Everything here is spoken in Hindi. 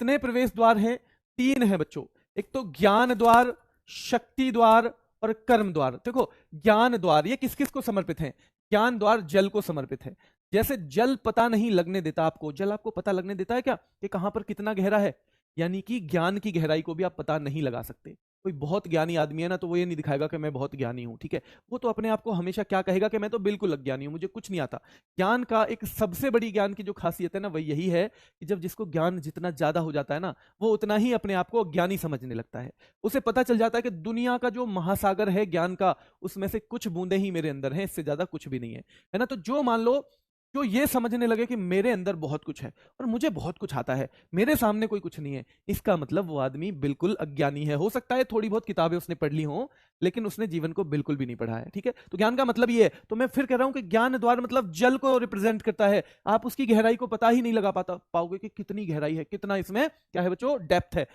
कितने प्रवेश द्वार हैं? 3 है बच्चों। एक तो ज्ञान द्वार, शक्ति द्वार और कर्म द्वार। देखो ज्ञान द्वार ये किस किस को समर्पित है? ज्ञान द्वार जल को समर्पित है। जैसे जल पता नहीं लगने देता आपको, जल आपको पता लगने देता है क्या कि कहां पर कितना गहरा है? यानी कि ज्ञान की गहराई को भी आप पता नहीं लगा सकते। कोई बहुत ज्ञानी आदमी है ना, तो वो ये नहीं दिखाएगा कि मैं बहुत ज्ञानी हूं, ठीक है। वो तो अपने आप को हमेशा क्या कहेगा कि मैं तो बिल्कुल अज्ञानी हूं, मुझे कुछ नहीं आता। ज्ञान का एक सबसे बड़ी ज्ञान की जो खासियत है ना, वही यही है कि जब जिसको ज्ञान जितना ज्यादा हो जाता है ना, वो उतना ही अपने आप को अज्ञानी समझने लगता है। उसे पता चल जाता है कि दुनिया का जो महासागर है ज्ञान का, उसमें से कुछ बूंदे ही मेरे अंदर हैं, इससे ज्यादा कुछ भी नहीं है ना। तो जो मान लो जो ये समझने लगे कि मेरे अंदर बहुत कुछ है और मुझे बहुत कुछ आता है, मेरे सामने कोई कुछ नहीं है, इसका मतलब वो आदमी बिल्कुल अज्ञानी है। हो सकता है थोड़ी बहुत किताबें उसने पढ़ ली हों, लेकिन उसने जीवन को बिल्कुल भी नहीं पढ़ा है, ठीक है। तो ज्ञान का मतलब ये है। तो मैं फिर कह रहा हूं कि ज्ञान द्वार मतलब जल को रिप्रेजेंट करता है। आप उसकी गहराई को पता ही नहीं लगा पाओगे कि कितनी गहराई है, कितना इसमें क्या है बच्चों, डेप्थ है।